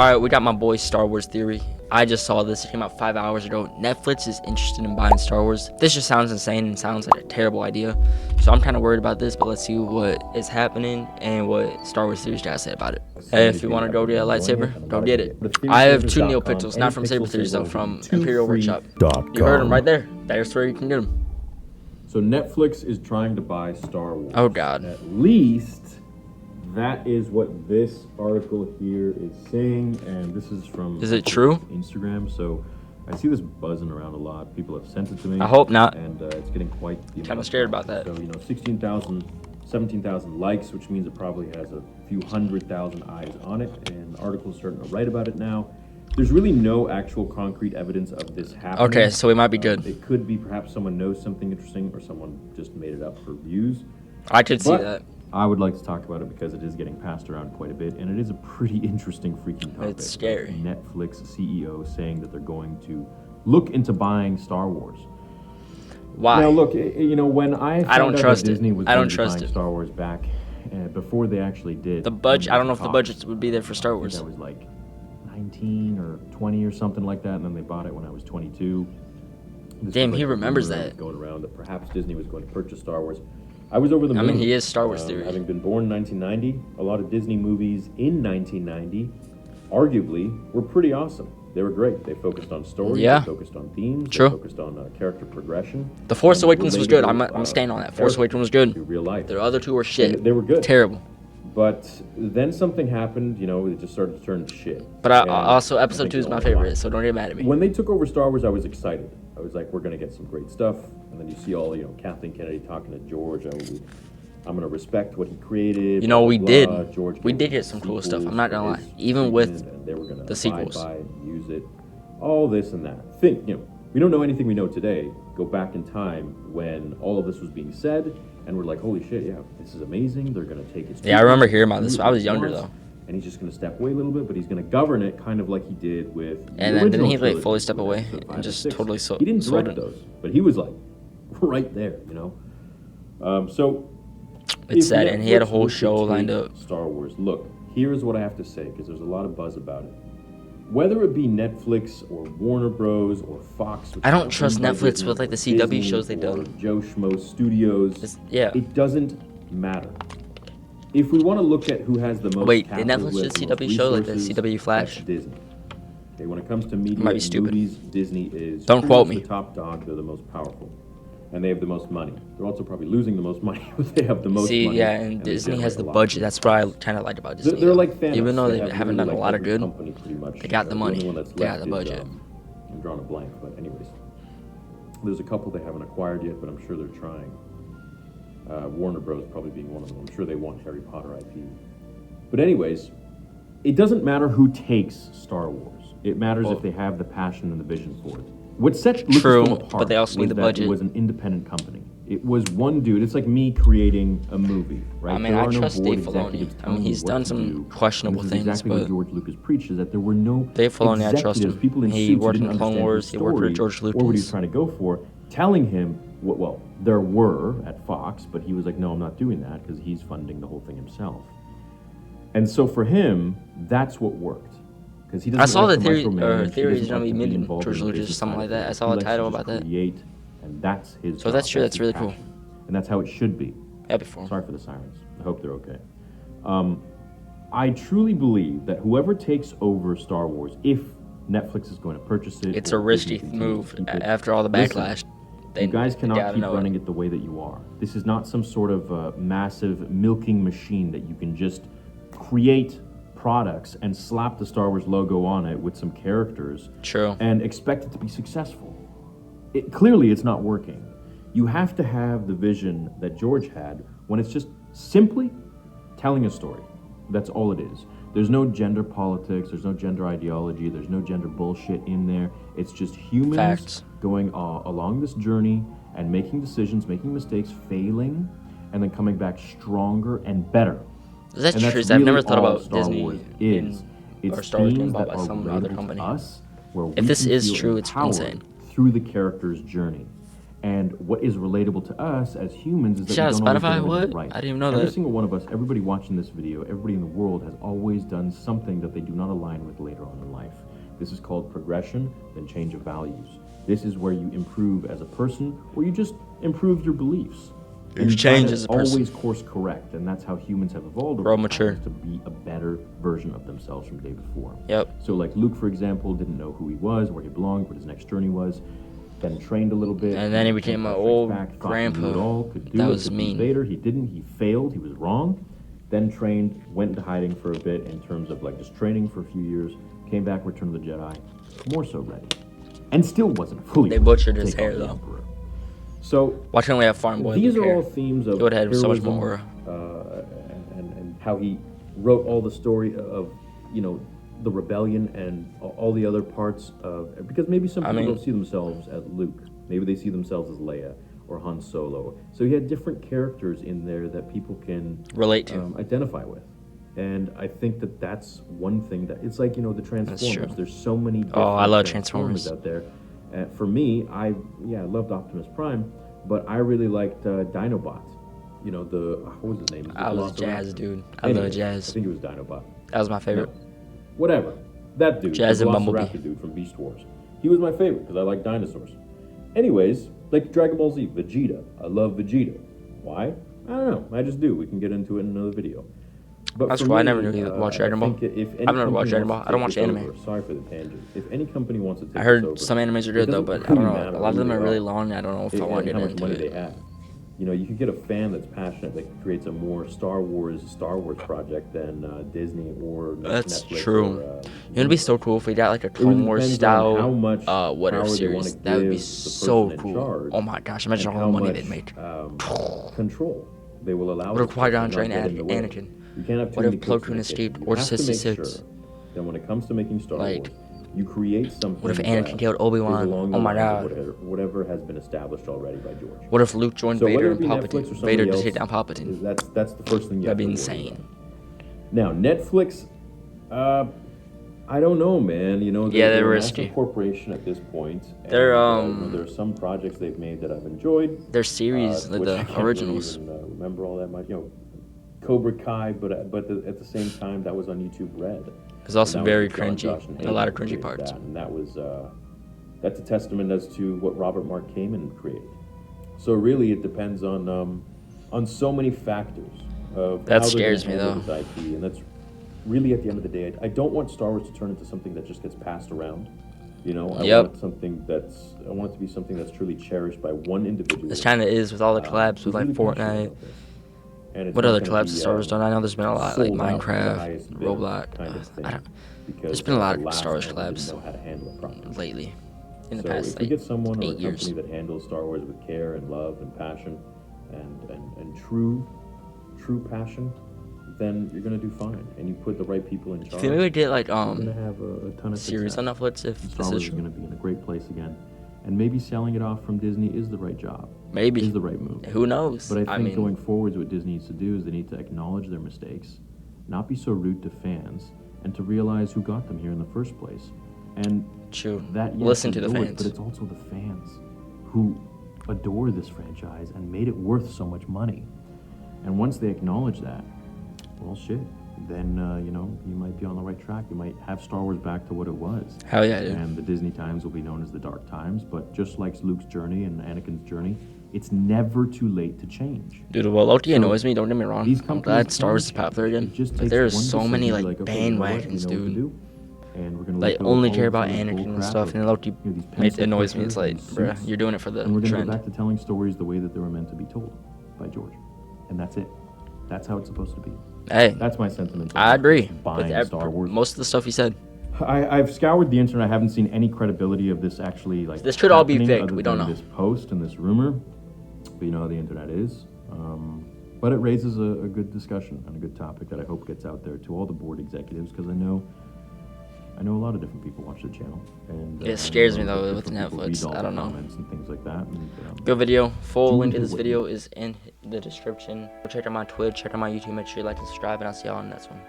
Alright, we got my boy Star Wars theory. I just saw this. It came out 5 hours ago. Netflix is interested in buying Star Wars. This just sounds insane and sounds like a terrible idea. So I'm kind of worried about this, but let's see what is happening and what Star Wars theories got to say about it. Hey, if you want to go get a lightsaber, go get it. I have 2 Neopixels, not from Saber Theories though, from Imperial Workshop. You heard them right there. There's where you can get them. So Netflix is trying to buy Star Wars. Oh God. At least that is what this article here is saying, and this is from Is it true? Instagram. So I see this buzzing around a lot. People have sent it to me. I hope not. And it's getting quite the Kind of scared about that. So 16,000, 17,000 likes, which means it probably has a few 100,000 eyes on it. And the article's starting to write about it now. There's really no actual concrete evidence of this happening. Okay, so it might be good. It could be perhaps someone knows something interesting, or someone just made it up for views. I could see that. I would like to talk about it because it is getting passed around quite a bit, and it is a pretty interesting freaking topic. It's scary. Netflix CEO saying that they're going to look into buying Star Wars. Why? Now, look, when I found out that Disney was buying Star Wars back before they actually did. The budget. I don't know if the budget would be there for Star Wars. That was like 19 or 20 or something like that, and then they bought it when I was 22. Damn, he remembers that. Going around that perhaps Disney was going to purchase Star Wars. I was over the moon. I mean, he is Star Wars theory. Having been born in 1990, a lot of Disney movies in 1990, arguably, were pretty awesome. They were great. They focused on story. Yeah. They focused on themes. True. They focused on character progression. The Force Awakens was good. I'm staying on that. Force Awakens was good. Real life. The other 2 were shit. They were good. Terrible. But then something happened, it just started to turn to shit. But also, Episode 2 is my favorite, so don't get mad at me. When they took over Star Wars, I was excited. I was like, we're going to get some great stuff. And then you see all, Kathleen Kennedy talking to George. I'm going to respect what he created. We did. George We did get some cool stuff. I'm not going to lie. Even with they were gonna the sequels. Buy it, use it, all this and that. We don't know anything we know today. Go back in time when all of this was being said, and we're like, holy shit, yeah, this is amazing. They're going to take it. Yeah, I remember hearing about this. I was younger, though. And he's just going to step away a little bit, but he's going to govern it kind of like he did with the And then didn't he original fully step away trilogy, and just 6. totally He didn't sold direct it? those, but he was like right there, So It's sad, and he had a whole show lined up. Star Wars. Look, here's what I have to say, because there's a lot of buzz about it. Whether it be Netflix or Warner Bros. Or Fox, I don't trust Netflix with like the CW shows they've done. Joe Schmo Studios. Yeah. It doesn't matter. If we want to look at who has the most. Wait, did Netflix do a CW show like the CW Flash? That's Disney. Okay, when it comes to media Might be and stupid. movies, Disney is. Don't quote me. The top dog. They're the most powerful, and they have the most money. They're also probably losing the most money, but they have the most money. See, yeah, and Disney has the budget. That's what I kind of like about Disney. They're like Thanos. Even though they have haven't done a lot of good, they got the money. The only one that's They got left the is, budget. I'm drawing a blank, but anyways, there's a couple they haven't acquired yet, but I'm sure they're trying. Warner Bros. Probably being one of them. I'm sure they want Harry Potter IP. But anyways, it doesn't matter who takes Star Wars. It matters if they have the passion and the vision for it. What set Lucasfilm apart but they also need the budget. It was an independent company. It was one dude. It's like me creating a movie, right? I mean, I trust Dave Filoni. I mean, he's done some questionable things, exactly but what George Lucas preached is that there were no Dave Filoni, I trust him. People in He suits who worked in didn't Clone understand Wars. the He worked with story George Lucas. or what he was trying to go for, telling him well, there were at Fox, but he was like, no, I'm not doing that because he's funding the whole thing himself. And so for him, that's what worked. Because he doesn't. I saw the like theory, micromanage. theory is He going to be doesn't like mid involved George in the Lucas or business something side like of that. I things. saw He a likes to title just about that. Create, and that's his. So job. that's true. That's his really cool. passion. And that's how it should be. Happy for him. Sorry for the sirens. I hope they're okay. I truly believe that whoever takes over Star Wars, if Netflix is going to purchase it, It's a risky move after all the backlash. You guys cannot keep running it the way that you are. This is not some sort of massive milking machine that you can just create products and slap the Star Wars logo on it with some characters and expect it to be successful. Clearly, it's not working. You have to have the vision that George had when it's just simply telling a story. That's all it is. There's no gender politics, there's no gender ideology, there's no gender bullshit in there. It's just humans going along this journey and making decisions, making mistakes, failing, and then coming back stronger and better. That's true. Really I've never thought about Star Disney Wars is. or Star Wars being bought by some other company. Us, where If this is feel true, it's empowered insane. through the character's journey. And what is relatable to us as humans is that Shout we out don't always Spotify. get everything What? right. I didn't even know Every that. single one of us, everybody watching this video, everybody in the world has always done something that they do not align with later on in life. This is called progression, then change of values. This is where you improve as a person, or you just improve your beliefs. You change as a person. Always course correct, and that's how humans have evolved over Grow time, mature. is to be a better version of themselves from the day before. Yep. So like Luke, for example, didn't know who he was, where he belonged, what his next journey was, then trained a little bit. And then he became an old grandpa. That was mean. Vader. He didn't, he failed, he was wrong. Then trained, went into hiding for a bit in terms of like just training for a few years, came back, Return of the Jedi, more so ready. And still wasn't fully They butchered his take hair on the though. Emperor. So Why can't we have farm boy? these Luke are hair? all themes of He would have had so much heroism, more. and how he wrote all the story of, you know, the rebellion and all the other parts of, because maybe some people don't see themselves as Luke. Maybe they see themselves as Leia or Han Solo. So he had different characters in there that people can relate to, identify with. And I think that that's one thing that, it's like, you know, the Transformers. There's so many different I love Transformers out there. For me, I loved Optimus Prime, but I really liked Dinobot. You know, what was his name? I was Jazz, dude. I love Jazz. I think it was Dinobot. That was my favorite. No. Whatever. That dude. Jazz the and Bumblebee. Velociraptor dude from Beast Wars. He was my favorite because I like dinosaurs. Anyways, like Dragon Ball Z, Vegeta. I love Vegeta. Why? I don't know. I just do. We can get into it in another video. But that's for why me, I never really watched Dragon Ball. I've never watched Dragon Ball. I don't watch anime. Sorry for the tangent. If any company wants to take I heard this over, some animes are good though, but I don't know. A lot of them are really long. I don't know if I want to get into They it. have. You know, you could get a fan that's passionate that creates a more Star Wars project than Disney or That's Netflix. true. It'd be so cool if we got like a Clone Wars style whatever series. That would be so cool. Oh my gosh! Imagine all the money they'd make. Control. They will allow. What if Qui-Gon trained Anakin? You can't have what if Plo Koon escaped Order 66? Then when it comes to making Star Wars, you create something. What if Anakin killed Obi-Wan? Oh my god. Whatever has been established already by George. What if Luke joined Vader and Palpatine? Vader to take down Palpatine. That's the first thing you have to That'd be worry insane. about. Now, Netflix, I don't know, man. You know, they're a risky. massive corporation at this point. And, They're there are some projects they've made that I've enjoyed. Their series, which the I can't originals. Really even, remember all that much, you know, Cobra Kai, but at the same time that was on YouTube Red. It's also very cringy, a lot of cringy parts. And that was that's a testament as to what Robert Mark Kamen created. So really, it depends on so many factors. That scares me though. IP, and that's really at the end of the day. I don't want Star Wars to turn into something that just gets passed around. You know, I want it to be something that's truly cherished by one individual. This kind of is with all the collabs with like Fortnite. What other collabs has Star Wars done? I know there's been a lot, like Minecraft, Roblox. There's been a lot of Star Wars collabs lately, in the past if we get someone 8 or a years. company that handles Star Wars with care and love and passion, and true passion, then you're gonna do fine. And you put the right people in charge. I feel like we get like you're gonna have a ton of series on Netflix if Star this Wars is is gonna be in a great place again, and maybe selling it off from Disney is the right job. Maybe is the right move. Who knows? But I think going forwards, what Disney needs to do is they need to acknowledge their mistakes, not be so rude to fans, and to realize who got them here in the first place. And listen to the fans. But it's also the fans who adore this franchise and made it worth so much money. And once they acknowledge that, well, shit, then you might be on the right track. You might have Star Wars back to what it was. Hell yeah, dude. And the Disney times will be known as the dark times. But just like Luke's journey and Anakin's journey, it's never too late to change. Dude, well, Loki annoys me. Don't get me wrong. I'm glad Star Wars is popular again. But there's so many like bandwagons, dude. And we're gonna like only care about Anakin and stuff, and Loki annoys me. It's like, bruh, you're doing it for the and we're gonna trend. go back to telling stories the way that they were meant to be told by George, and that's it. That's how it's supposed to be. Hey, that's my sentiment. I agree with Star Wars. Most of the stuff he said. I've scoured the internet. I haven't seen any credibility of this actually. Like this could all be fake. We don't know. This post and this rumor, but you know how the internet is. But it raises a good discussion and a good topic that I hope gets out there to all the board executives, because I know a lot of different people watch the channel. And it scares me though with Netflix. I don't know. And things like that. And, good video. Full link to this video is in the description. Check out my Twitch. Check out my YouTube. Make sure you like and subscribe, and I'll see y'all on the next one.